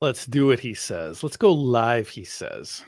Let's do what he says. Let's go live, he says.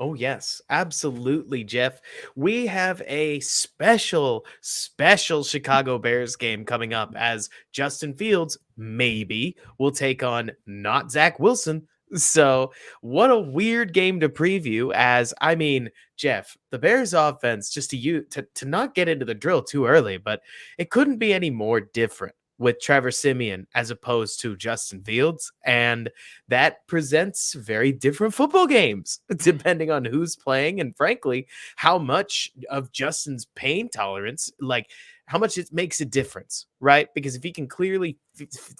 Oh, yes, absolutely, Jeff. We have a special Chicago Bears game coming up as Justin Fields maybe will take on not Zach Wilson. So, what a weird game to preview. As I mean, Jeff, the Bears offense, just to not get into the drill too early, but it couldn't be any more different with Trevor Siemian as opposed to Justin Fields. And that presents very different football games depending on who's playing and frankly how much of Justin's pain tolerance, like how much it makes a difference, right? Because if he can clearly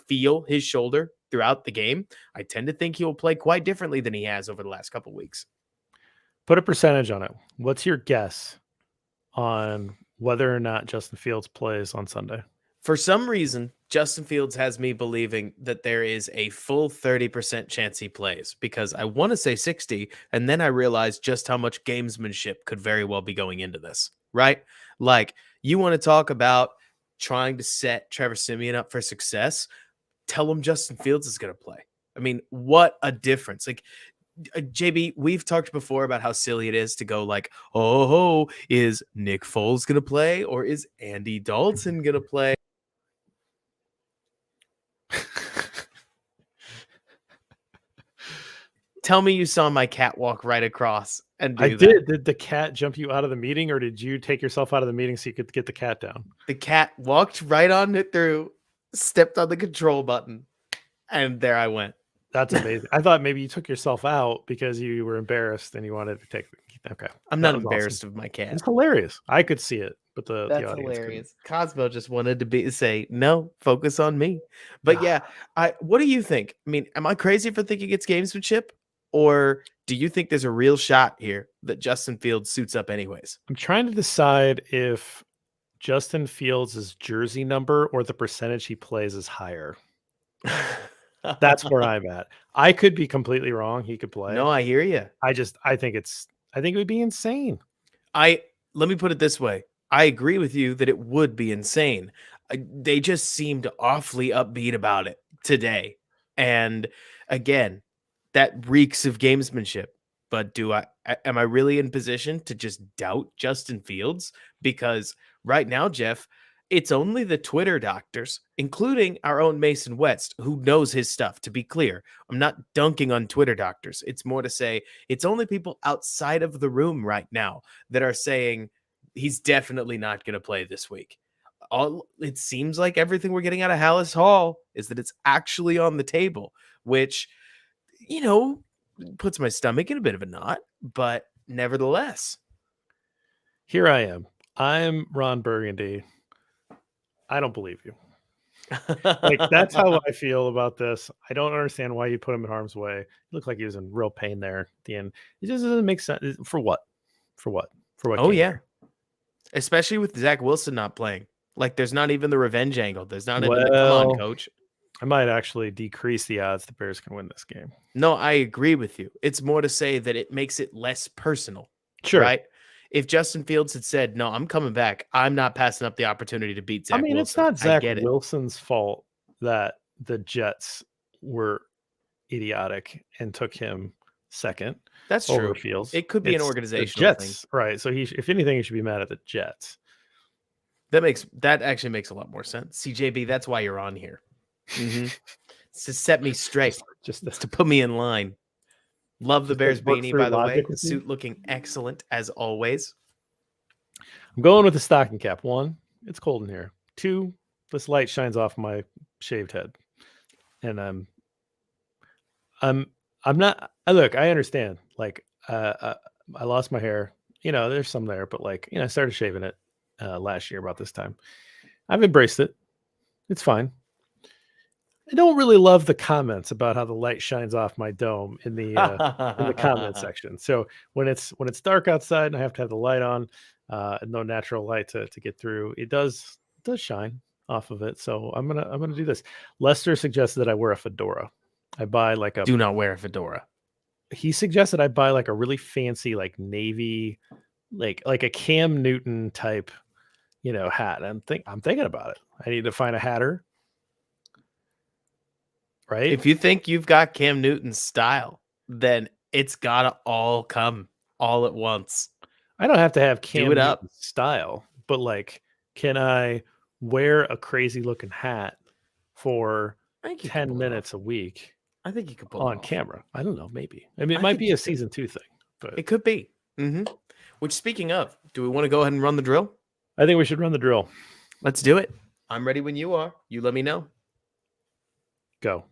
feel his shoulder throughout the game, I tend to think he will play quite differently than he has over the last couple of weeks. Put a percentage on it. What's your guess on whether or not Justin Fields plays on Sunday? For some reason, Justin Fields has me believing that there is a full 30% chance he plays because I want to say 60, and then I realized just how much gamesmanship could very well be going into this, right? Like, you want to talk about trying to set Trevor Siemian up for success, tell him Justin Fields is going to play. I mean, what a difference. Like, JB, we've talked before about how silly it is to go like, oh, is Nick Foles going to play or is Andy Dalton going to play? Tell me you saw my cat walk right across and do I that. did. Did the cat jump you out of the meeting, or did you take yourself out of the meeting so you could get the cat down? The cat walked right on it through, stepped on the control button, and there I went. That's amazing. I thought maybe you took yourself out because you were embarrassed and you wanted to take. Okay, I'm not embarrassed of my cat. It's hilarious. I could see it, but the audience hilarious. Cosmo just wanted to say no, focus on me. But yeah, what do you think? I mean, am I crazy for thinking it's gamesmanship? Or do you think there's a real shot here that Justin Fields suits up anyways? I'm trying to decide if Justin Fields' jersey number or the percentage he plays is higher. That's where I'm at. I could be completely wrong. He could play. No, I hear you. I think it would be insane. Let me put it this way. I agree with you that it would be insane. They just seemed awfully upbeat about it today. And again, that reeks of gamesmanship. But am I really in position to just doubt Justin Fields? Because right now, Jeff, it's only the Twitter doctors, including our own Mason West, who knows his stuff, to be clear. I'm not dunking on Twitter doctors. It's more to say it's only people outside of the room right now that are saying he's definitely not going to play this week. It seems like everything we're getting out of Hallis Hall is that it's actually on the table, which, puts my stomach in a bit of a knot, but nevertheless. Here I am. I'm Ron Burgundy. I don't believe you. Like, that's how I feel about this. I don't understand why you put him in harm's way. It looked like he was in real pain there at the end. It just doesn't make sense. For what? Oh, yeah. Especially with Zach Wilson not playing. Like, there's not even the revenge angle. There's not even the come on, coach. I might actually decrease the odds the Bears can win this game. No, I agree with you. It's more to say that it makes it less personal. Sure. Right? If Justin Fields had said, no, I'm coming back, I'm not passing up the opportunity to beat Zach Wilson. It's not Zach Wilson's fault that the Jets were idiotic and took him second. That's true. Fields. It could be an organizational thing. Right. So if anything, he should be mad at the Jets. That actually makes a lot more sense. CJB, that's why you're on here. Mm-hmm. It's to set me straight, just to put me in line. Love the Bears beanie, by the way. The suit looking excellent as always. I'm going with the stocking cap. 1, it's cold in here. 2, this light shines off my shaved head, and I'm not. Look, I understand. Like, I lost my hair. There's some there, but I started shaving it last year about this time. I've embraced it. It's fine. I don't really love the comments about how the light shines off my dome in the comment section. So when it's dark outside and I have to have the light on, and no natural light to get through, it does shine off of it. So I'm gonna do this. Lester suggested that I wear a fedora. I buy do not wear a fedora. He suggested I buy a really fancy navy, like a Cam Newton type, hat. I'm thinking about it. I need to find a hatter. right? If you think you've got Cam Newton's style, then it's gotta all come all at once. I don't have to have Do it Cam up. Newton style, but like, can I wear a crazy looking hat for I think you could 10 pull it off. minutes a week I think you could pull it on off. camera? I don't know, maybe. I mean, it I might think be you a could. season 2 thing, but It could be. Which, speaking of, do we want to go ahead and run the drill? I think we should run the drill. Let's do it. I'm ready when you are. You let me know. Go.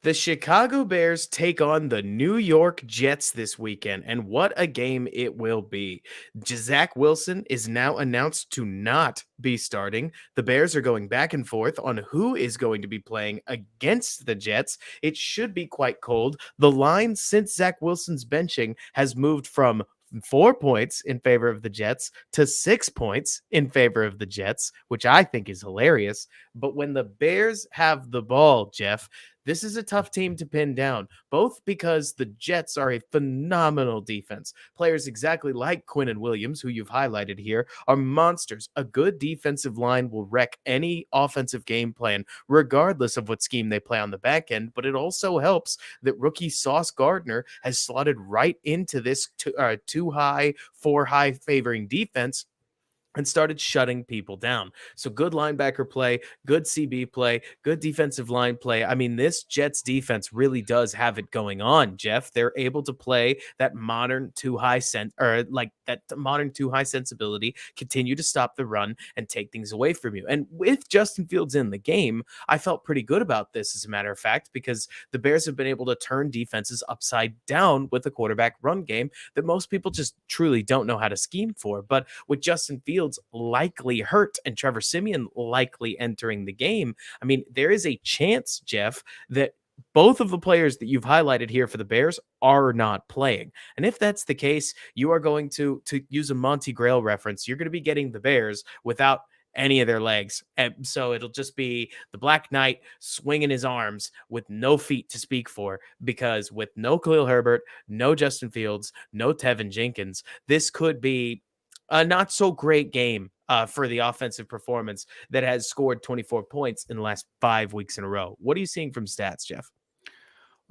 The Chicago Bears take on the New York Jets this weekend, and what a game it will be. Zach Wilson is now announced to not be starting. The Bears are going back and forth on who is going to be playing against the Jets. It should be quite cold. The line since Zach Wilson's benching has moved from 4 points in favor of the Jets to 6 points in favor of the Jets, which I think is hilarious. But when the Bears have the ball, Jeff, this is a tough team to pin down, both because the Jets are a phenomenal defense. Players exactly like Quinn and Williams, who you've highlighted here, are monsters. A good defensive line will wreck any offensive game plan, regardless of what scheme they play on the back end. But it also helps that rookie Sauce Gardner has slotted right into this too high, 4 high favoring defense and started shutting people down. So good linebacker play, good CB play, good defensive line play. I mean, this Jets defense really does have it going on, Jeff. They're able to play that modern too high sensibility, continue to stop the run and take things away from you. And with Justin Fields in the game, I felt pretty good about this, as a matter of fact, because the Bears have been able to turn defenses upside down with a quarterback run game that most people just truly don't know how to scheme for. But with Justin Fields likely hurt and Trevor Siemian likely entering the game, I mean, there is a chance, Jeff, that both of the players that you've highlighted here for the Bears are not playing. And if that's the case, you are going to use a Monty Grail reference. You're going to be getting the Bears without any of their legs. And so it'll just be the Black Knight swinging his arms with no feet to speak for, because with no Khalil Herbert, no Justin Fields, no Tevin Jenkins, this could be a not so great game for the offensive performance that has scored 24 points in the last 5 weeks in a row. What are you seeing from stats, Jeff?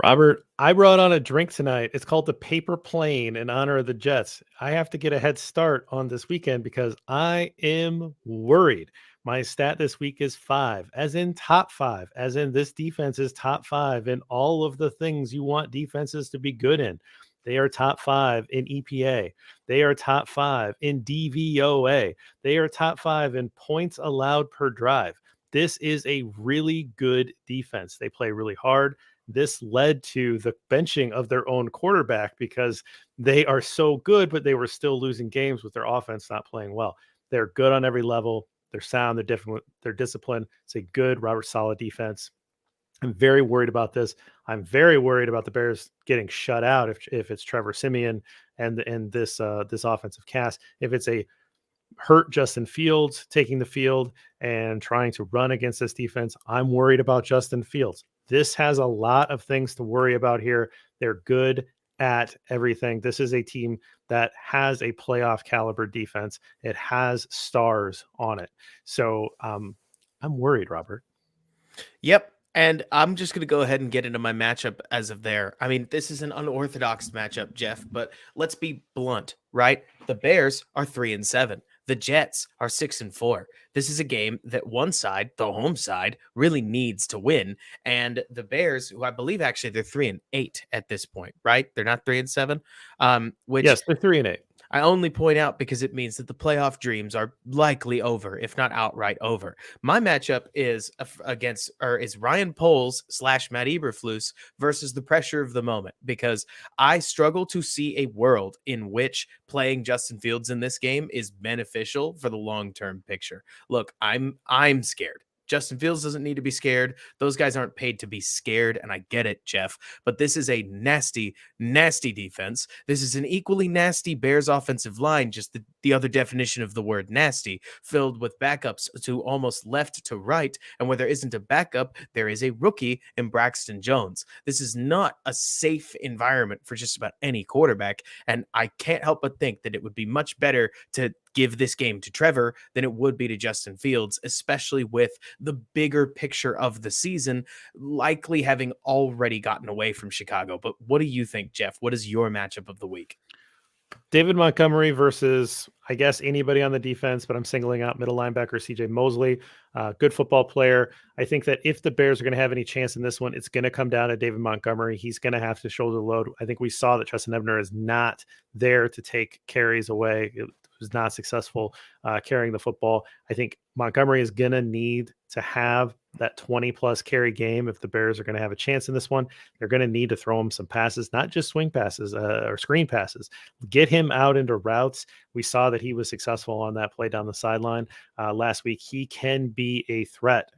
Robert, I brought on a drink tonight. It's called the Paper Plane in honor of the Jets. I have to get a head start on this weekend because I am worried. My stat this week is 5, as in top 5, as in this defense is top 5 in all of the things you want defenses to be good in. They are top 5 in EPA. They are top 5 in DVOA. They are top 5 in points allowed per drive. This is a really good defense. They play really hard. This led to the benching of their own quarterback because they are so good, but they were still losing games with their offense not playing well. They're good on every level. They're sound. They're different. They're disciplined. It's a good, Robert, solid defense. I'm very worried about this. I'm very worried about the Bears getting shut out if it's Trevor Siemian and this this offensive cast. If it's a hurt Justin Fields taking the field and trying to run against this defense, I'm worried about Justin Fields. This has a lot of things to worry about here. They're good at everything. This is a team that has a playoff caliber defense. It has stars on it. So I'm worried, Robert. Yep. And I'm just going to go ahead and get into my matchup as of there. I mean, this is an unorthodox matchup, Jeff, but let's be blunt, right? The Bears are 3-7. The Jets are 6-4. This is a game that one side, the home side, really needs to win. And the Bears, who I believe actually they're 3-8 at this point, right? They're not 3-7. Which Yes, they're 3-8. I only point out because it means that the playoff dreams are likely over, if not outright over. My matchup is is Ryan Poles / Matt Eberflus versus the pressure of the moment, because I struggle to see a world in which playing Justin Fields in this game is beneficial for the long-term picture. Look, I'm scared. Justin Fields doesn't need to be scared. Those guys aren't paid to be scared, and I get it, Jeff. But this is a nasty, nasty defense. This is an equally nasty Bears offensive line, just the other definition of the word nasty, filled with backups to almost left to right. And where there isn't a backup, there is a rookie in Braxton Jones. This is not a safe environment for just about any quarterback. And I can't help but think that it would be much better to give this game to Trevor than it would be to Justin Fields, especially with the bigger picture of the season likely having already gotten away from Chicago. But what do you think, Jeff? What is your matchup of the week? David Montgomery versus, I guess, anybody on the defense, but I'm singling out middle linebacker CJ Mosley. Good football player. I think that if the Bears are going to have any chance in this one, it's going to come down to David Montgomery. He's going to have to shoulder the load. I think we saw that Treston Ebner is not there to take carries away. It was not successful carrying the football. I think Montgomery is going to need to have that 20-plus carry game if the Bears are going to have a chance in this one. They're going to need to throw him some passes, not just swing passes or screen passes. Get him out into routes. We saw that he was successful on that play down the sideline last week. He can be a threat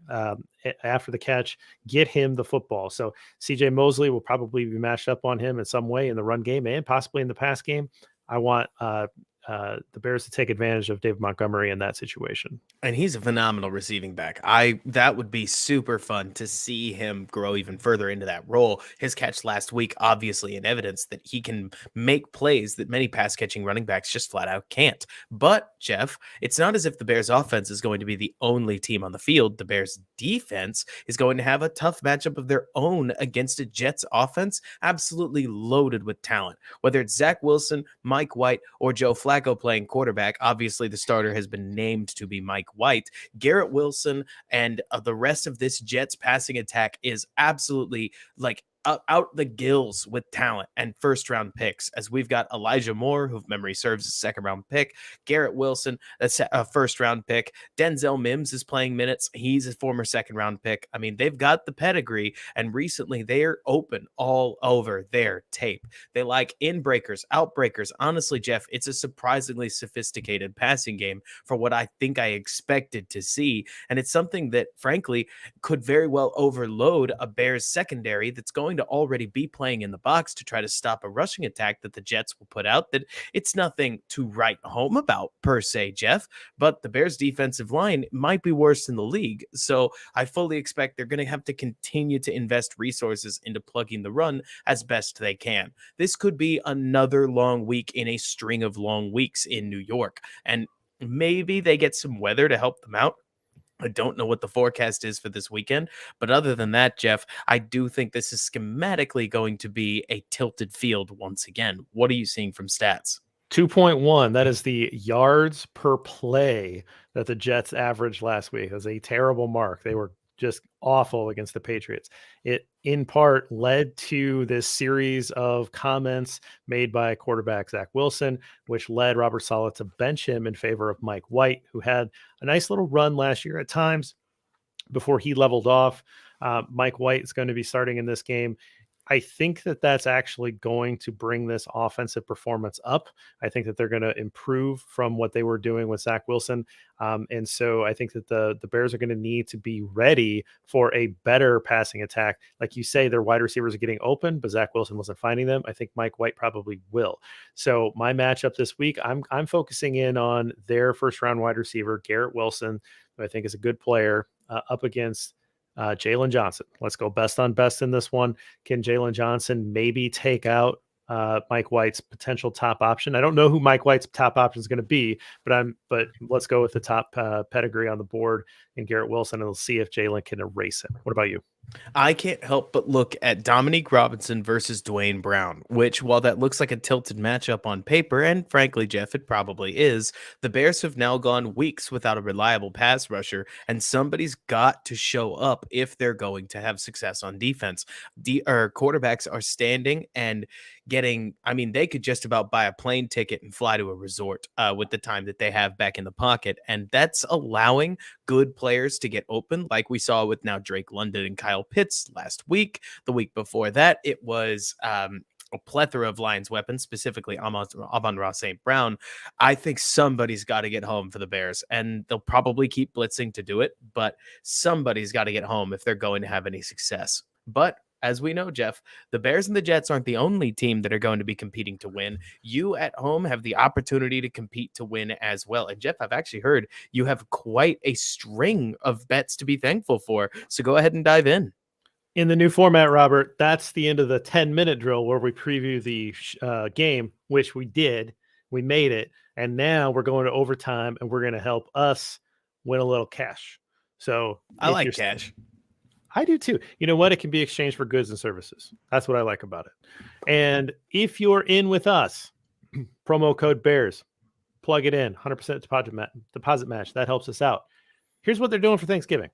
after the catch. Get him the football. So CJ Mosley will probably be matched up on him in some way in the run game and possibly in the pass game. I want the Bears to take advantage of David Montgomery in that situation. And he's a phenomenal receiving back. That would be super fun to see him grow even further into that role. His catch last week, obviously in evidence that he can make plays that many pass catching running backs just flat out can't. But Jeff, it's not as if the Bears offense is going to be the only team on the field. The Bears defense is going to have a tough matchup of their own against a Jets offense absolutely loaded with talent. Whether it's Zach Wilson, Mike White, or Joe Flacco playing quarterback, obviously the starter has been named to be Mike White. Garrett Wilson and the rest of this Jets passing attack is absolutely like out the gills with talent and first round picks, as we've got Elijah Moore, who, if memory serves, a second round pick, Garrett Wilson, that's a first round pick. Denzel Mims is playing minutes. He's a former second round pick. I mean, they've got the pedigree, and recently they're open all over their tape. They like in-breakers, out-breakers. Honestly, Jeff, it's a surprisingly sophisticated passing game for what I think I expected to see, and it's something that, frankly, could very well overload a Bears secondary that's going to already be playing in the box to try to stop a rushing attack that the Jets will put out. That it's nothing to write home about per se, Jeff, but the Bears defensive line might be worse in the league. So I fully expect they're going to have to continue to invest resources into plugging the run as best they can. This could be another long week in a string of long weeks in New York, and maybe they get some weather to help them out. I don't know what the forecast is for this weekend, but other than that, Jeff, I do think this is schematically going to be a tilted field once again. What are you seeing from stats? 2.1. That is the yards per play that the Jets averaged last week. It was a terrible mark. They were just awful against the Patriots. It in part led to this series of comments made by quarterback Zach Wilson, which led Robert Saleh to bench him in favor of Mike White, who had a nice little run last year at times before he leveled off. Mike White is going to be starting in this game. I think that that's actually going to bring this offensive performance up. I think that they're going to improve from what they were doing with Zach Wilson. And so I think that the Bears are going to need to be ready for a better passing attack. Like you say, their wide receivers are getting open, but Zach Wilson wasn't finding them. I think Mike White probably will. So my matchup this week, I'm focusing in on their first round wide receiver, Garrett Wilson, who I think is a good player, up against Jalen Johnson. Let's go best on best in this one. Can Jalen Johnson maybe take out Mike White's potential top option? I don't know who Mike White's top option is going to be, but let's go with the top pedigree on the board in Garrett Wilson, and we'll see if Jalen can erase him. What about you? I can't help but look at Dominique Robinson versus Dwayne Brown, which, while that looks like a tilted matchup on paper, and frankly, Jeff, it probably is, the Bears have now gone weeks without a reliable pass rusher, and somebody's got to show up if they're going to have success on defense. Quarterbacks are standing and getting, I mean, they could just about buy a plane ticket and fly to a resort with the time that they have back in the pocket, and that's allowing good players to get open, like we saw with now Drake London and Kyle Pitts last week. The week before that, it was a plethora of Lions weapons, specifically Amon-Ra St. Brown. I think somebody's got to get home for the Bears, and they'll probably keep blitzing to do it, but somebody's got to get home if they're going to have any success. But as we know, Jeff, the Bears and the Jets aren't the only team that are going to be competing to win. You at home have the opportunity to compete to win as well. And Jeff, I've actually heard you have quite a string of bets to be thankful for. So go ahead and dive in. In the new format, Robert, that's the end of the 10-minute drill where we preview the game, which we did. We made it, and now we're going to overtime, and we're going to help us win a little cash. So I like cash. I do too. You know what? It can be exchanged for goods and services. That's what I like about it. And if you're in with us, promo code Bears, plug it in, 100% deposit match. That helps us out. Here's what they're doing for Thanksgiving.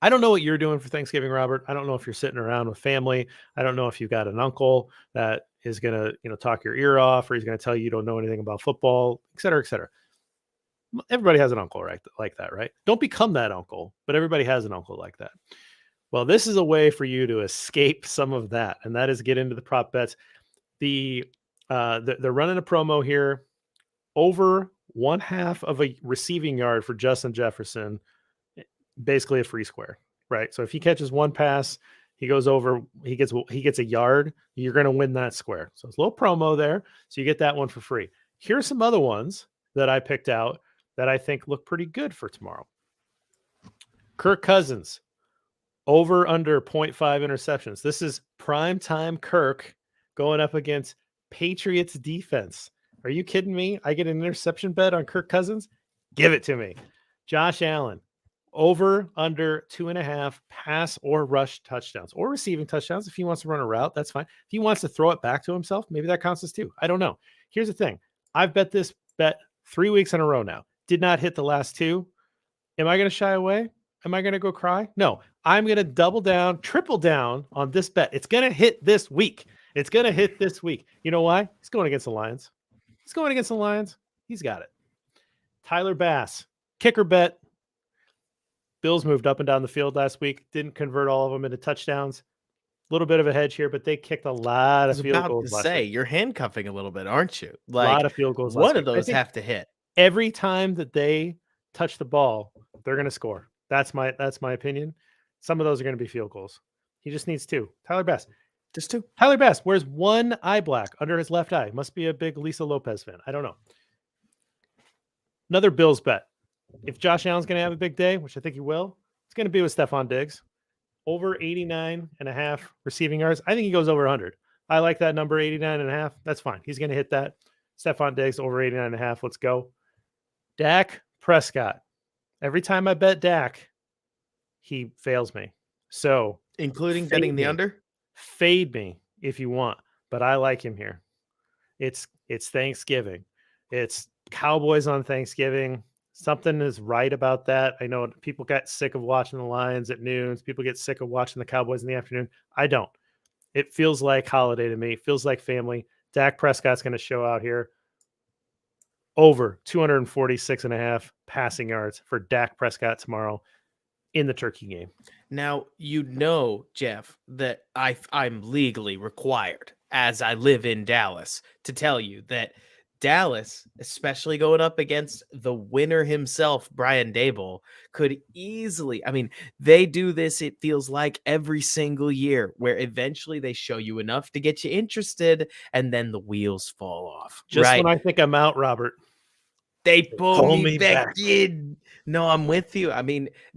I don't know what you're doing for Thanksgiving, Robert. I don't know if you're sitting around with family. I don't know if you've got an uncle that is going to, talk your ear off, or he's going to tell you don't know anything about football, et cetera, et cetera. Everybody has an uncle like that, right? Don't become that uncle, but everybody has an uncle like that. Well, this is a way for you to escape some of that, and that is get into the prop bets. They're running a promo here, over 1/2 of a receiving yard for Justin Jefferson, basically a free square, right? So if he catches one pass, he goes over, he gets a yard, you're going to win that square. So it's a little promo there, so you get that one for free. Here's some other ones that I picked out that I think look pretty good for tomorrow. Kirk Cousins, over under 0.5 interceptions. This is prime time Kirk going up against Patriots defense. Are you kidding me? I get an interception bet on Kirk Cousins? Give it to me. Josh Allen, over under 2.5 pass or rush touchdowns, or receiving touchdowns. If he wants to run a route, that's fine. If he wants to throw it back to himself, maybe that counts as 2. I don't know. Here's the thing. I've bet this bet 3 weeks in a row now. Did not hit the last 2. Am I going to shy away? Am I going to go cry? No, I'm going to double down, triple down on this bet. It's going to hit this week. It's going to hit this week. You know why? He's going against the Lions. He's going against the Lions. He's got it. Tyler Bass, kicker bet. Bills moved up and down the field last week. Didn't convert all of them into touchdowns. A little bit of a hedge here, but they kicked a lot of field goals last week. You're handcuffing a little bit, aren't you? A lot of field goals last one week. of those have to hit. Every time that they touch the ball, they're going to score. That's my opinion. Some of those are going to be field goals. He just needs 2. Tyler Bass. Just 2. Tyler Bass wears one eye black under his left eye. Must be a big Lisa Lopez fan. I don't know. Another Bills bet. If Josh Allen's going to have a big day, which I think he will, it's going to be with Stephon Diggs. Over 89.5 receiving yards. I think he goes over 100. I like that number, 89.5. That's fine. He's going to hit that. Stephon Diggs over 89.5. Let's go. Dak Prescott. Every time I bet Dak, he fails me. So, including betting the under? Fade me if you want, but I like him here. It's Thanksgiving. It's Cowboys on Thanksgiving. Something is right about that. I know people got sick of watching the Lions at noon. People get sick of watching the Cowboys in the afternoon. I don't. It feels like holiday to me. It feels like family. Dak Prescott's going to show out here. Over 246.5 passing yards for Dak Prescott tomorrow in the turkey game. Now, Jeff, that I'm legally required, as I live in Dallas, to tell you that Dallas, especially going up against the winner himself, Brian Daboll, could easily, they do this, it feels like, every single year, where eventually they show you enough to get you interested, and then the wheels fall off. Just when I think I'm out, Robert, they pull me back in. No, I'm with you.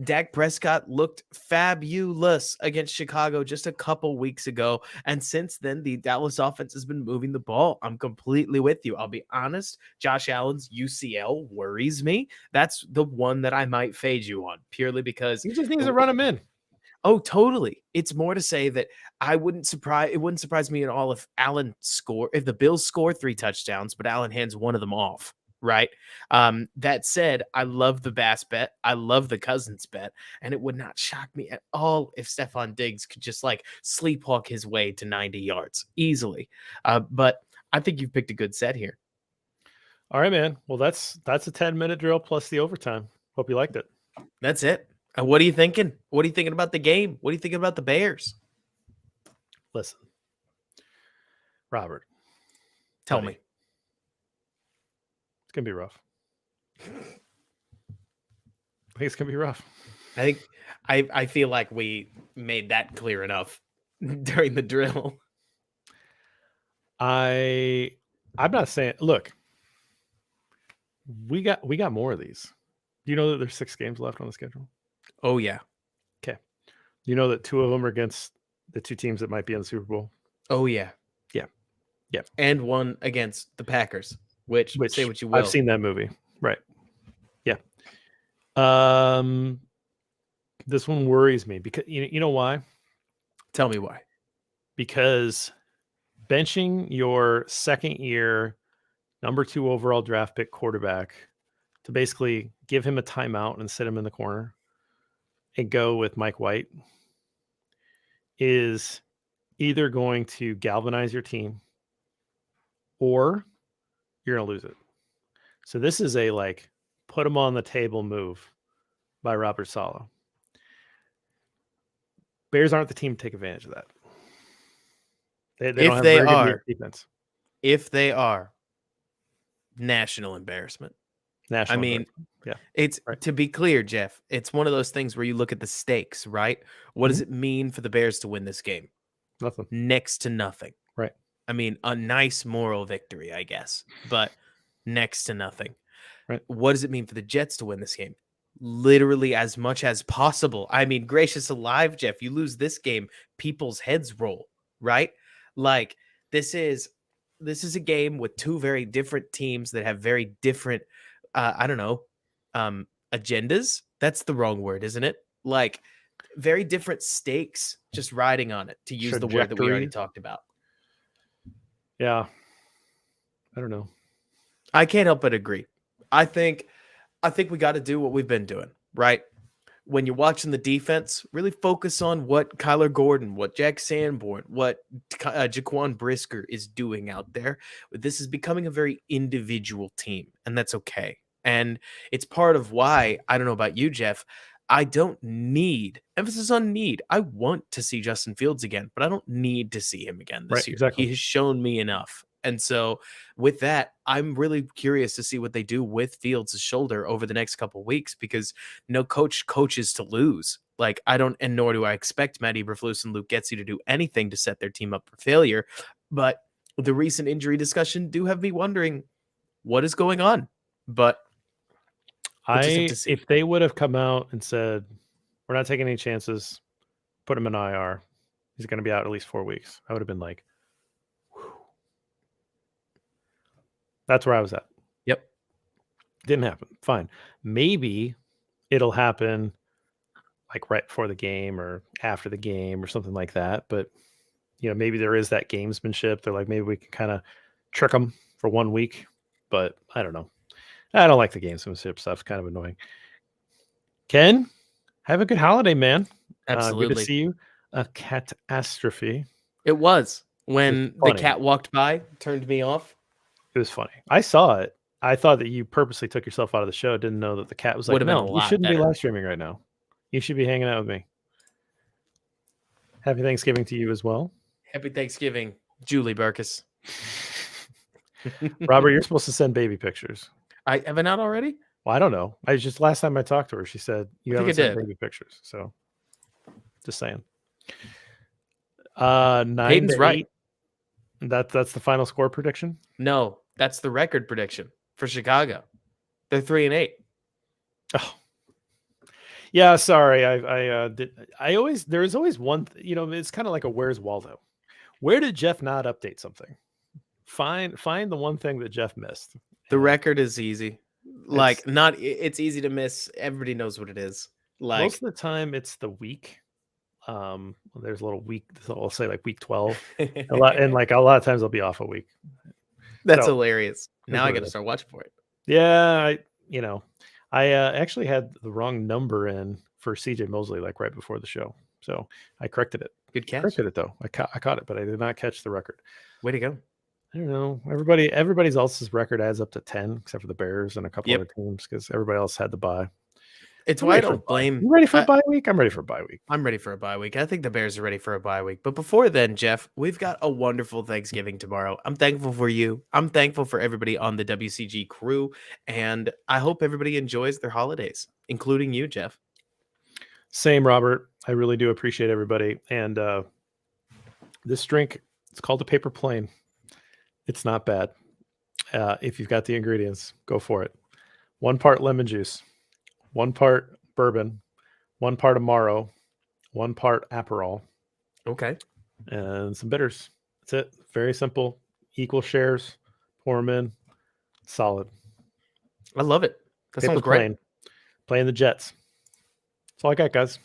Dak Prescott looked fabulous against Chicago just a couple weeks ago. And since then, the Dallas offense has been moving the ball. I'm completely with you. I'll be honest. Josh Allen's UCL worries me. That's the one that I might fade you on, purely because he just needs to run him in. Oh, totally. It's more to say that it wouldn't surprise me at all if the Bills score 3 touchdowns, but Allen hands one of them off. Right. That said, I love the Bass bet. I love the Cousins bet. And it would not shock me at all if Stephon Diggs could just sleepwalk his way to 90 yards easily. But I think you've picked a good set here. All right, man. Well, that's a 10-minute drill plus the overtime. Hope you liked it. That's it. What are you thinking? What are you thinking about the game? What are you thinking about the Bears? Listen, Robert, tell me. It's gonna be rough. I think it's gonna be rough. I feel like we made that clear enough during the drill. I'm not saying. Look, we got more of these. Do you know that there's 6 games left on the schedule? Oh yeah. Okay. You know that 2 of them are against the 2 teams that might be in the Super Bowl. Oh yeah. Yeah. And 1 against the Packers. Which say which what you I've will. seen that movie. Right. Yeah. Um, this one worries me because you know why? Tell me why. Because benching your second year number 2 overall draft pick quarterback to basically give him a timeout and sit him in the corner and go with Mike White is either going to galvanize your team or you're going to lose it. So this is a like put him on the table move by Robert Saleh. Bears aren't the team to take advantage of that. They don't If have they very good are, defense. if they are, national embarrassment. I National mean, embarrassment. Yeah. it's Right. to be clear, Jeff, it's one of those things where you look at the stakes, right? What does Mhm. it mean for the Bears to win this game? Nothing. Next to nothing. Right. I mean, a nice moral victory, I guess, but next to nothing. Right. What does it mean for the Jets to win this game? Literally as much as possible. I mean, gracious alive, Jeff, you lose this game, people's heads roll, right? Like this is a game with two very different teams that have very different I don't know, agendas. That's the wrong word, isn't it? Like very different stakes just riding on it, to use the word that we already Trajectories. talked about. Yeah. I don't know. I can't help but agree. I think we got to do what we've been doing, right? When you're watching the defense, really focus on what Kyler Gordon, what Jack Sanborn, what Jaquan Brisker is doing out there. This is becoming a very individual team, and that's okay. And it's part of why, I don't know about you, Jeff, I don't need, emphasis on need. I want to see Justin Fields again, but I don't need to see him again Right. this year. Exactly. He has shown me enough. And so, with that, I'm really curious to see what they do with Fields' shoulder over the next couple of weeks, because no coach coaches to lose. Like, I don't, and nor do I expect Matt Eberflus and Luke Getsy to do anything to set their team up for failure. But the recent injury discussion do have me wondering what is going on. But we'll just have to see. If they would have come out and said, we're not taking any chances, put him in IR, he's going to be out at least 4 weeks, I would have been like, whew. That's where I was at. Yep. Didn't happen. Fine. Maybe it'll happen like right before the game or after the game or something like that. But, maybe there is that gamesmanship. They're like, maybe we can kind of trick them for 1 week. But I don't know. I don't like the gamesmanship stuff. It's kind of annoying. Ken, have a good holiday, man. Good to Absolutely. see you. A catastrophe. It was when the funny. cat walked by, turned me off. It was funny. I saw it. I thought that you purposely took yourself out of the show. Didn't know that the cat was like, Would've been a no, you lot shouldn't be better. live streaming right now. You should be hanging out with me. Happy Thanksgiving to you as well. Happy Thanksgiving, Julie Berckes. Robert, you're supposed to send baby pictures. I have I not already? Well, I don't know. Last time I talked to her, she said you I think haven't I sent did. baby pictures. So just saying. 9 Peyton's to right. 8. That's the final score prediction. No, that's the record prediction for Chicago. They're 3-8. Oh, yeah. Sorry, there is always one. It's kind of like a Where's Waldo? Where did Jeff not update something? Find the one thing that Jeff missed. The record is easy. Like, it's easy to miss. Everybody knows what it is. Like, most of the time, it's the week. There's a little week. I'll say like week 12. A lot of times I'll be off a week. That's So, hilarious. Now I what got it to is. start watching for it. Yeah, I actually had the wrong number in for CJ Mosley like right before the show, so I corrected it. Good catch. Corrected it though. I caught it, but I did not catch the record. Way to go. I don't know. Everybody's else's record adds up to 10, except for the Bears and a couple Yep. other teams, because everybody else had the bye. It's I'm why I ready for a don't bye. blame. You ready for a bye week? I'm ready for a bye week. I'm ready for a bye week. I think the Bears are ready for a bye week. But before then, Jeff, we've got a wonderful Thanksgiving tomorrow. I'm thankful for you. I'm thankful for everybody on the WCG crew. And I hope everybody enjoys their holidays, including you, Jeff. Same, Robert. I really do appreciate everybody. And this drink, it's called a paper plane. It's not bad. If you've got the ingredients, go for it. 1 part lemon juice, 1 part bourbon, 1 part Amaro, 1 part Aperol, Okay. and some bitters. That's it. Very simple. Equal shares. Pour them in. Solid. I love it. That Paper sounds great. plane. Playing the Jets. That's all I got, guys.